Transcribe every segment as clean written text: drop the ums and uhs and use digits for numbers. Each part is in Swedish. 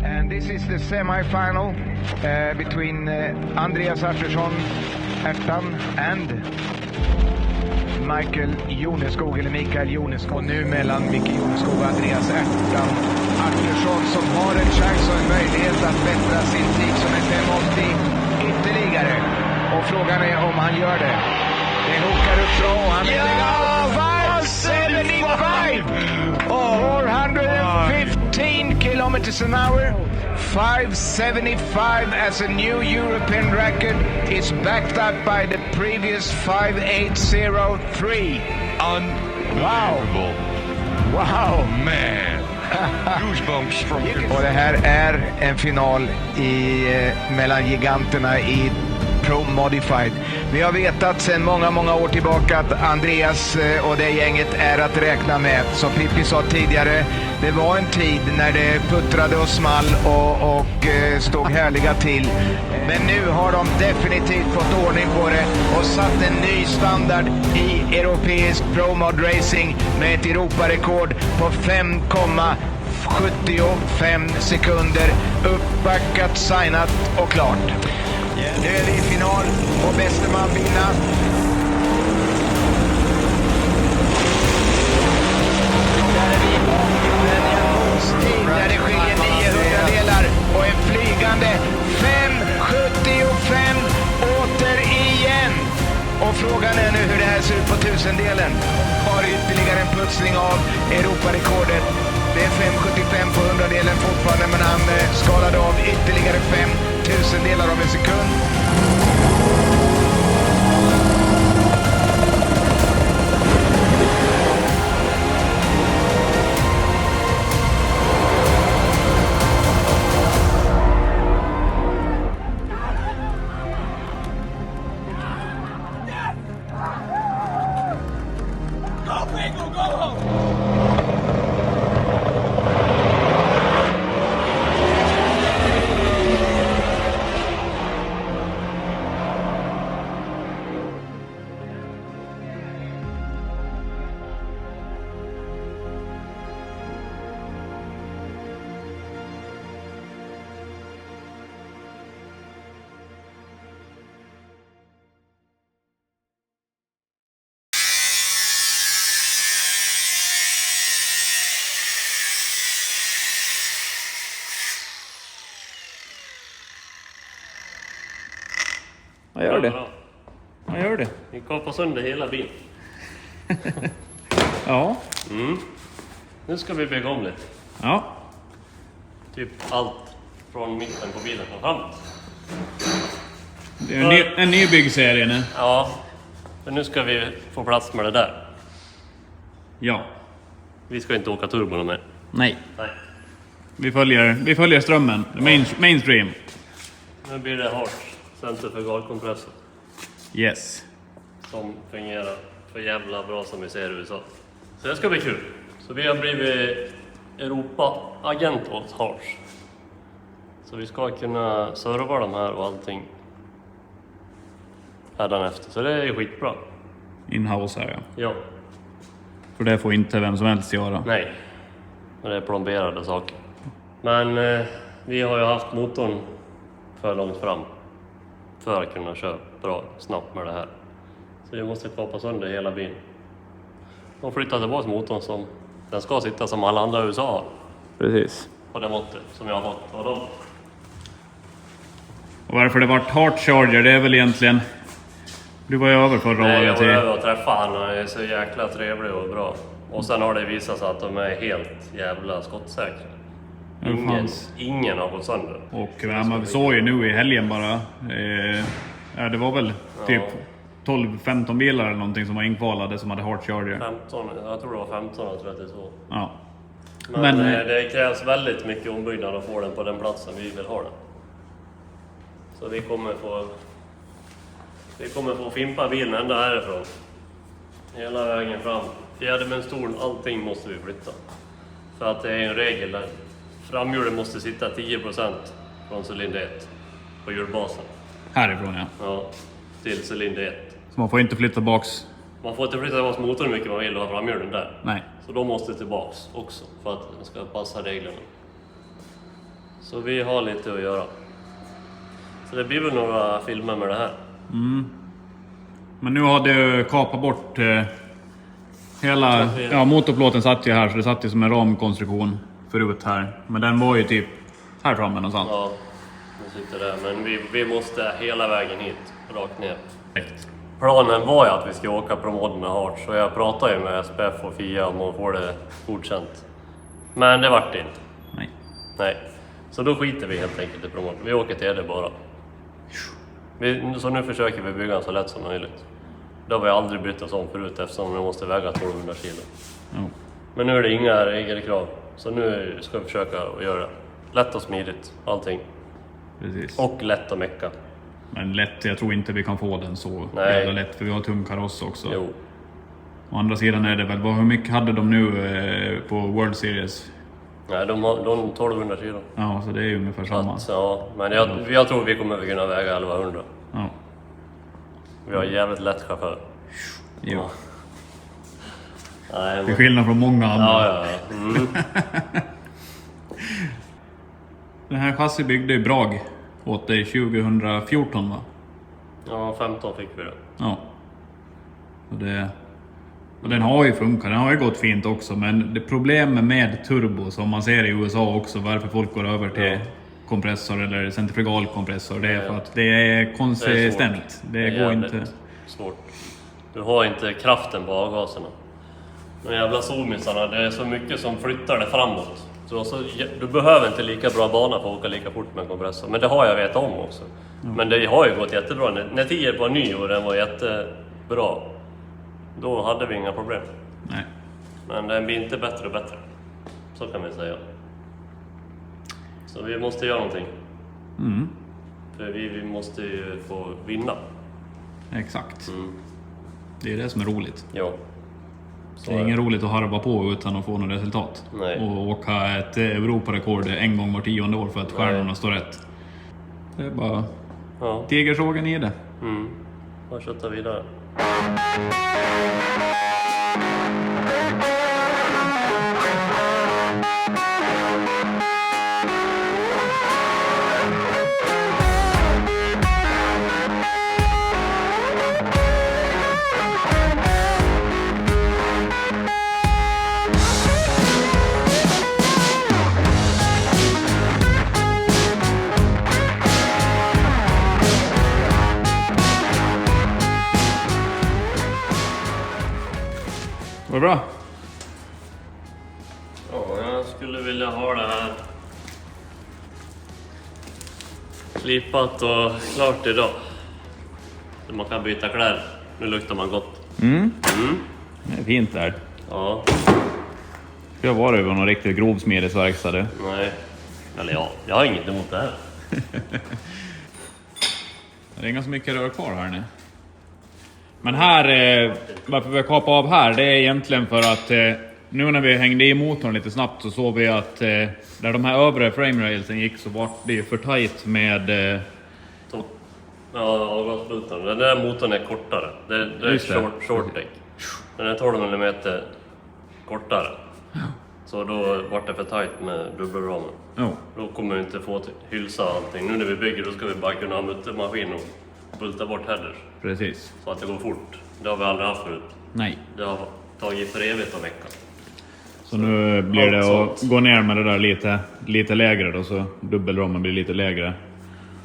And this is the semi-final between Andreas Artursson, Ärtan, and Mikael Joneskog. Och nu mellan Micke Joneskog och Andreas Ärtan. Artursson som har en chans och en möjlighet att bättra sin tid som är 580 ytterligare. Och frågan är om han gör det. Det hokar upp bra och han är 575! 415 kilometers an hour. 575 as a new European record is backed up by the previous 5803. Unbelievable. Wow. Man. Goosebumps from Och det här är en final mellan giganterna i Pro Modified. Vi har vetat sedan många år tillbaka att Andreas och det gänget är att räkna med. Som Pippi sa tidigare, det var en tid när det puttrade och small och stod härliga till. Men nu har de definitivt fått ordning på det och satt en ny standard i europeisk Pro Mod Racing med ett Europarekord på 5,75 sekunder. Uppbackat, signat och klart. Nu är vi i final och bäste man vinna. Där är vi i regentionstid där det skiljer 900 delar och en flygande 5,75 återigen. Och frågan är nu hur det här ser ut på tusendelen. Har ytterligare en putsning av Europarekordet. Det är 5,75 på 100-delen fortfarande, men han skalade av ytterligare 5,000 delar av en sekund. Vad gör det? Vad gör det? Vi kapar sönder hela bilen. Ja. Nu ska vi bygga om lite. Ja. Typ allt från mitten på bilen och framåt. Det är en ny byggserie nu. Ja, men nu ska vi få plats med det där. Ja. Vi ska inte åka turbo med. Nej. Nej. Vi följer strömmen. Mainstream. Nu blir det hårt. Centrifugalkompressor. Yes. Som fungerar för jävla bra som vi ser i USA. Så det ska bli kul. Så vi har blivit Europa-agent åt Harsh. Så vi ska kunna serva de här och allting hädanefter. Så det är ju skitbra. Inhouse här, ja. Ja. För det får inte vem som helst göra. Nej. Men det är plomberade saker. Men vi har ju haft motorn för långt fram. För att kunna köra bra snabbt med det här. Så vi måste kapa sönder hela bilen. Och flytta tillbaka motorn som den ska sitta som alla andra i USA har. Precis. På det måttet som jag har fått av dem. Och varför det vart Heart Charger, det är väl egentligen... Du var ju över förra året. Jag var över och träffade han och han är så jäkla trevlig och bra. Och sen har det visat sig att de är helt jävla skottsäkra. Ingen har gått sönder. Och man såg ju nu i helgen bara. Ja, det var väl typ 12-15 bilar eller någonting som var inkvalade som hade Heart Charger. 15, jag tror det var 15 och 32. Ja. Men det krävs väldigt mycket ombyggnad att få den på den platsen vi vill ha den. Så vi kommer få fimpa bilen ända härifrån. Hela vägen fram. Fjädermenstolen, allting måste vi flytta. För att det är en regel där. Framhjulet måste sitta 10% från cylinder 1 på hjulbasen. Härifrån, ja. Ja, till cylinder 1. Så man får inte flytta tillbaks. Man får inte flytta tillbaka motorn hur mycket man vill och ha framhjulen där. Nej. Så de måste tillbaks också för att den ska passa reglerna. Så vi har lite att göra. Så det blir väl några filmer med det här. Men nu har du kapat bort hela... Ja, motorplåten satt ju här, så det satt ju som en ramkonstruktion förut här. Men den var ju typ här framme någonstans. Ja, den sitter där. Men vi måste hela vägen hit, rakt ner. Planen var ju att vi ska åka promoden med Hart, så jag pratade ju med SPF och FIA om att få det godkänt. Men det vart det inte. Nej. Så då skiter vi helt enkelt i promoden. Vi åker till det bara. Så nu försöker vi bygga den så lätt som möjligt. Det har vi aldrig bytt oss om förut eftersom den måste väga 1200 kilo. Men nu är det inga regelkrav. Så nu ska vi försöka att göra det. Lätt och smidigt, allting. Precis. Och lätt att mecka. Men lätt, jag tror inte vi kan få den så Nej. lätt, för vi har tung kaross också. Jo. Å andra sidan är det väl, hur mycket hade de nu på World Series? Nej, de har 1200 kilo. Ja, så det är ju ungefär samma. Så, ja, men jag tror vi kommer kunna väga 1100. Ja. Vi har jävligt lätt chaufför. Jo. Nej, Till men... skillnad från många andra. Ja. Mm. Den här chassi byggde ju Brag åt dig 2014, va? Ja, 15 fick vi det. Ja. Och den har ju funkat, den har ju gått fint också, men det problemet med turbo som man ser i USA också, varför folk går över till kompressor eller centrifugalkompressor, det är för att det är konsistent. Det går inte. Svårt. Du har inte kraften på avgaserna. De jävla zoomisarna, det är så mycket som flyttar det framåt. Så du behöver inte lika bra bana för att åka lika fort med en kompressor. Men det har jag vetat om också. Men det har ju gått jättebra. När 10 var ny och den var jättebra, då hade vi inga problem. Nej. Men den blir inte bättre och bättre. Så kan vi säga. Så vi måste göra någonting. För vi måste ju få vinna. Exakt. Det är det som är roligt. Ja. Det är inget roligt att harva på utan att få något resultat. Nej. Och åka ett Europarekord en gång var 10:e år för att stjärnorna står rätt. Det är bara tigersågen i det. Och kötta vidare. Var det bra? Ja, jag skulle vilja ha det här slipat och klart idag. Så man kan byta kläder. Nu luktar man gott. Det är fint där. Ja, Jag var över någon riktigt grov smedesverkstad. nej. Eller ja, jag har inget emot det här. Det är ganska mycket rör kvar här nu. Men här, varför vi har kapat av här, det är egentligen för att nu när vi hängde i motorn lite snabbt så såg vi att där de här övre framerailsen gick så var det för tight med... Ja, avgasbulten. Den där motorn är kortare. Det är Just det. short deck. Den är 12 mm kortare. Så då var det för tight med dubbelramen. Då kommer vi inte få hylsa allting. Nu när vi bygger då ska vi bara kunna ha muttermaskin och bulta bort headers. Precis. Så att det går fort. Det har vi aldrig haft förut. Nej. Det har tagit för evigt att mecka. Så nu blir det att gå ner med det där lite lägre då, så dubbelramen blir lite lägre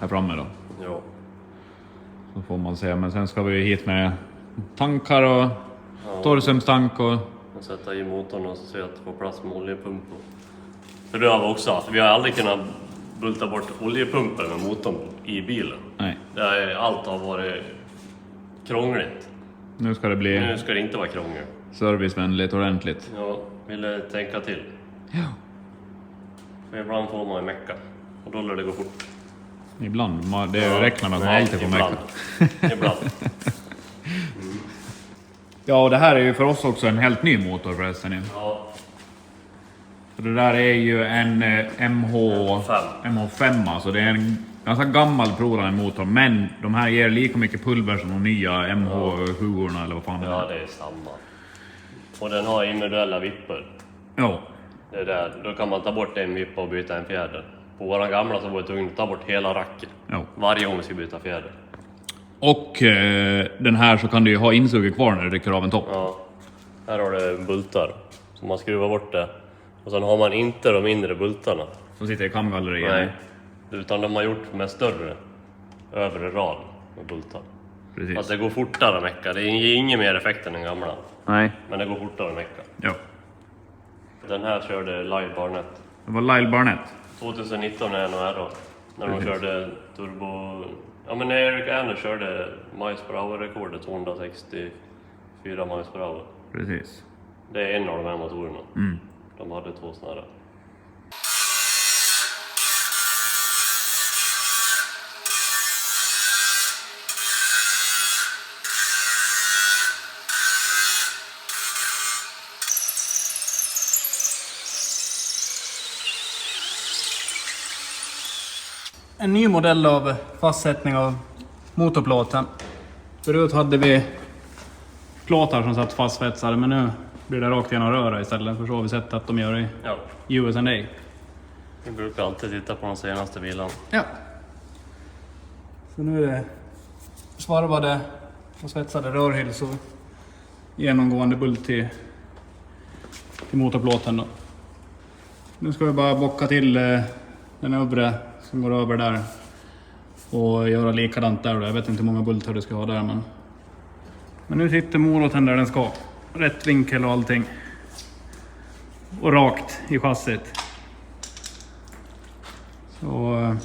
här framme då. Ja. Så får man se, men sen ska vi hit med tankar och torrsömstank och... Och sätta i motorn och så se att få plats med oljepump. För det har vi också haft. Vi har aldrig kunnat bulta bort oljepumpen med motorn i bilen. Nej. Allt har varit krångligt. Nu ska det bli Nu ska det inte vara krångligt. servicevänligt ordentligt. Ja, ville tänka till. Ja. För ibland får man ju mecka. Och då lär det gå fort. Ibland. Det räknar med att man alltid får ibland. märka. Ibland. Ja, och det här är ju för oss också en helt ny motor förresten. Ja. Så det där är ju en MH5, alltså det är en ganska gammal provaren motor, men de här ger lika mycket pulver som de nya MH7-orna eller vad fan det är. Ja, det är samma. Och den har individuella vippor. Ja, Det är där. Då kan man ta bort en vippa och byta en fjäder. på våra gamla så var vi tvungna att ta bort hela racken. Ja. Varje gång vi ska byta fjäder. Och den här så kan du ju ha insuget kvar när du rycker av en topp. Ja. Här har du bultar. Så man skruvar bort det. Och sen har man inte de mindre bultarna. Som sitter i kamgalleriet. Nej. Utan de har gjort med större övre rad med bultar. Precis. Att det går fortare att mecka. Det ger ingen mer effekt än den gamla. Nej. Men det går fortare att mecka. Ja. Den här körde Lyle Barnett. Det var Lyle Barnett. 2019 är NHR när de körde turbo... Ja men när Eric Anders körde miles per hour-rekordet 264 miles per hour. Precis. Det är en av de här motorerna. Mm. De hade 2 såna där. En ny modell av fastsättning av motorplåten. Förut hade vi plåtar som satt fastsvetsade, men nu blir det rakt genom röra istället. För så har vi sett att de gör i Ja, USA. vi brukar alltid titta på de senaste bilarna. Ja. Så nu är det svarvade och svetsade rörhylsor. Genomgående bult till motorplåten då. Nu ska vi bara bocka till den övre som går över där. Och göra likadant där då. Jag vet inte hur många bultar du ska ha där, men nu sitter moroten där den ska. Rätt vinkel och allting. Och rakt i chassit. Så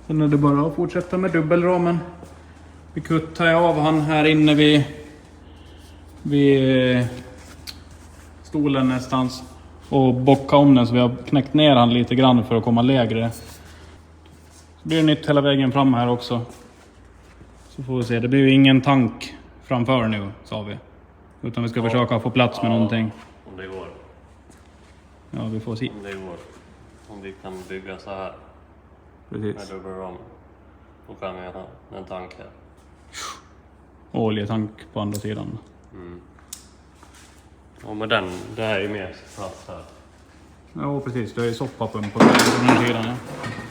sen är det bara att fortsätta med dubbelramen. Vi kuttar av han här inne vid stolen nästans. Och bocka om den så vi har knäckt ner han lite grann för att komma lägre. Så blir det nytt hela vägen fram här också. Så får vi se, det blir ju ingen tank framför nu, sa vi. Utan vi ska försöka få plats med någonting. Om det går. Ja, vi får se. Om det går. Om vi kan bygga så här med Precis. dubbelram. Då kan vi ha en tank här. Och oljetank på andra sidan. Och med den, det här är ju mer plats här. Ja, precis. Det är ju soppapump på den här sidan. Ja.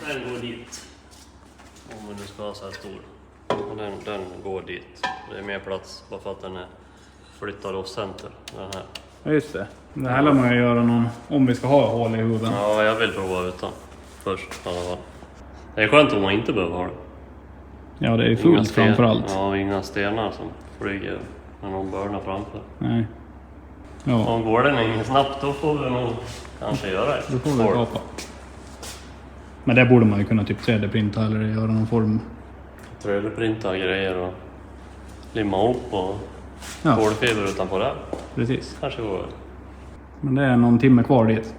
Den går dit. Om vi nu ska ha så här stor. Och den går dit. Det är mer plats bara för att den är flyttad off center. Den här. Ja, just det. Det här lär man ju göra någon, om vi ska ha hål i huven. Ja, jag vill prova utan. Först i alla fall. Det är skönt om man inte behöver ha det. Ja, det är Inga fullt framförallt. Ja, inga stenar som flyger när någon börnar framför. Nej. Ja, Om går den inget snabbt då får vi nog kanske göra det. då får vi kapa. Men det borde man ju kunna typ 3D-printa eller göra någon form. 3D-printa grejer och limma upp och Ja, kolfiber utanpå där. precis. Kanske går. Men det är någon timme kvar dit.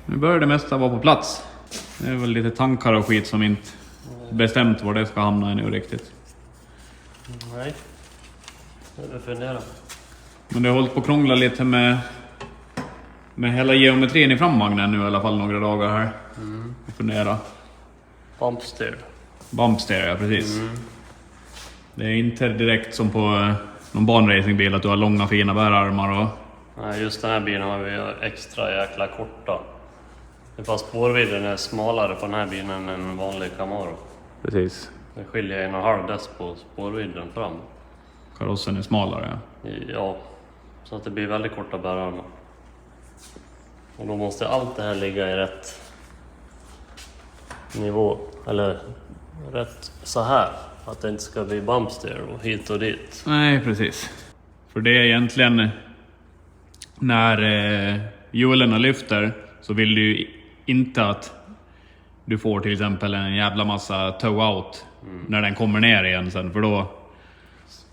Nu börjar det mesta vara på plats. Det är väl lite tankar och skit som inte bestämt var det ska hamna ännu riktigt. Nej. Jag funderar. Men det har hållit på att krångla lite med hela geometrin i framvagnen nu i alla fall några dagar här. Och fundera. Bumpsteer. Bumpsteer, ja precis. Det är inte direkt som på någon banracingbil att du har långa fina bärarmar och... Nej, just den här bilen har vi extra jäkla korta. Det är fast spårvidden är smalare på den här bilen än en vanlig Camaro. Precis. Det skiljer 1,5 dess på spårvidden fram. Karossen är smalare, ja. Ja, Så att det blir väldigt korta bärarna. Och då måste allt det här ligga i rätt nivå. Eller rätt så här. Att det inte ska bli bumpster och hit och dit. Nej, precis. För det är egentligen när hjulen lyfter så vill du ju inte att du får till exempel en jävla massa toe-out när den kommer ner igen sen. För då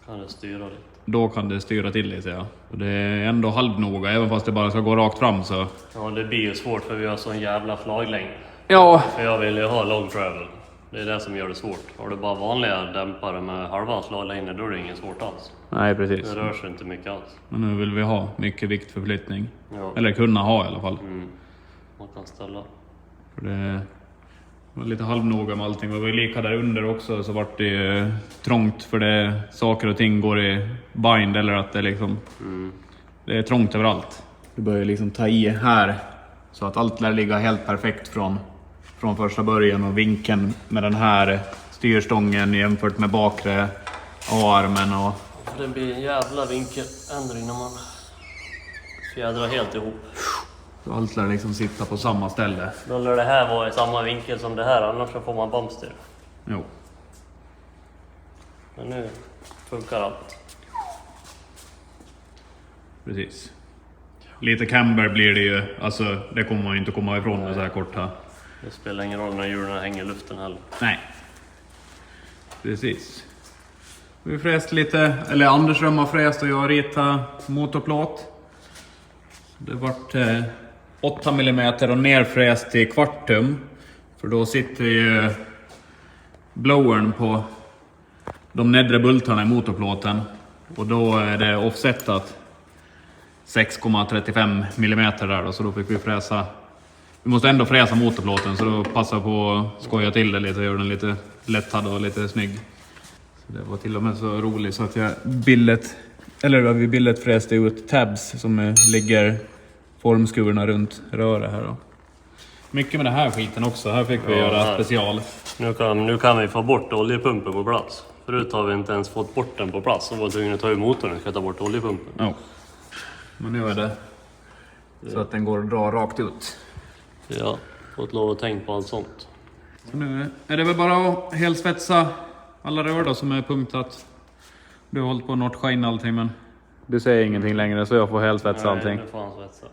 Kan det styra lite. Då kan det styra till lite, ja. Och det är ändå halvnoga, även fast det bara ska gå rakt fram så... Ja, det blir ju svårt för vi har sån jävla flaglängd. Ja. För jag vill ju ha long travel. Det är det som gör det svårt. Har du bara vanliga dämpare med halva slaglängder, då är det inget svårt alls. Nej, precis. Det rör sig inte mycket alls. Men nu vill vi ha mycket viktförflyttning. Ja. Eller kunna ha i alla fall. Man kan ställa. För det var lite halvnoga med allting. Det var ju lika där under också, så vart det trångt för det saker och ting går i bind eller att det liksom... Det är trångt överallt. Du börjar liksom ta i här så att allt lär ligga helt perfekt från första början, och vinkeln med den här styrstången jämfört med bakre armen och... Det blir en jävla vinkeländring när man fjädrar helt ihop. Så allt lär liksom sitta på samma ställe. Då lär det här vara i samma vinkel som det här, annars så får man bumpster. Jo. Men nu funkar allt. Precis. Lite camber blir det ju, alltså det kommer man ju inte komma ifrån med så här korta. Det spelar ingen roll när hjulen hänger i luften heller. Nej. Precis. Vi fräst lite, eller Anders Röm har fräst och jag ritat motorplåt. Det vart 8 mm och nerfräst till kvartum. För då sitter ju blowern på de nedre bultarna i motorplåten. Och då är det offsetat 6,35 mm där då, så då fick vi fräsa. Vi måste ändå fräsa motorplåten, så då passar på att skoja till det lite och göra den lite lättad och lite snygg. Så det var till och med så roligt så att vi bildet fräste ut tabs som ligger formskurna runt röret här då. Mycket med den här skiten också, här fick vi göra här. special. Nu kan vi få bort oljepumpen på plats. Förut har vi inte ens fått bort den på plats, så var tvungen att ta ur motorn och ta bort oljepumpen. Ja. Men nu är det så att den går att dra rakt ut. Ja, fått lov att tänka på allt sånt. Så nu är det väl bara att helsvetsa alla rör då som är punktat. Du har hållit på något skine allting, men du säger ingenting längre så jag får helsvetsa allting. Nej, nu får han svetsa.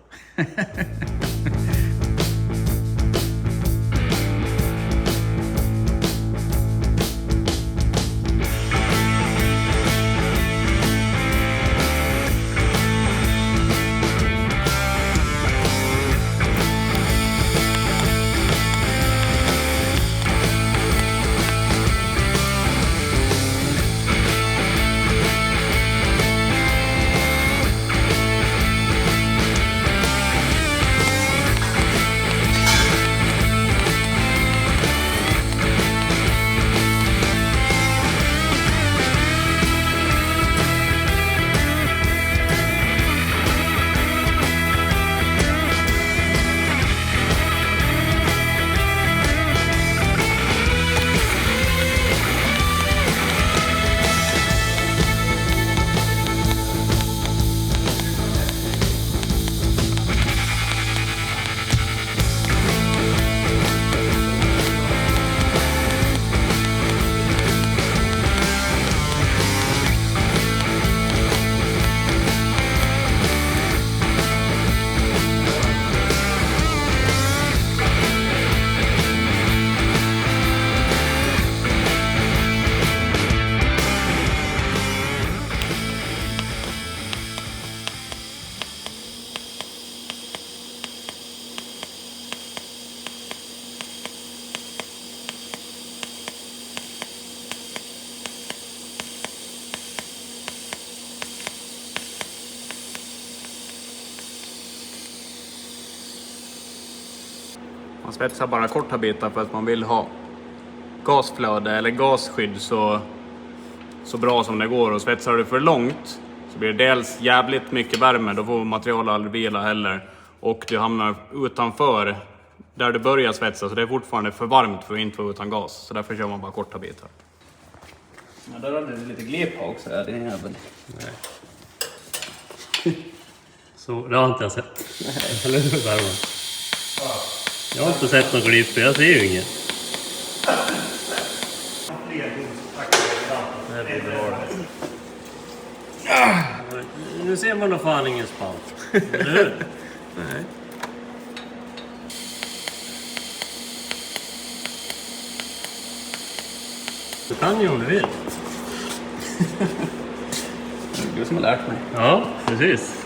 Man svetsar bara korta bitar för att man vill ha gasflöde eller gasskydd så bra som det går. Och svetsar du för långt så blir det dels jävligt mycket värme, då får material aldrig vila heller. Och du hamnar utanför där du börjar svetsa, så det är fortfarande för varmt för att inte vara utan gas. Så därför kör man bara korta bitar. Ja, där hade du lite glep också, ja, det är jävel. Så, det har inte jag sett. Eller hur, Bergman? Jag har inte sett någon klipp, jag ser ju inget. Det här blir bra det. Nu ser man nog fan ingen spalt. Eller hur? Nej. Du kan ju om du vill. Det är du som har lärt mig. Ja, precis.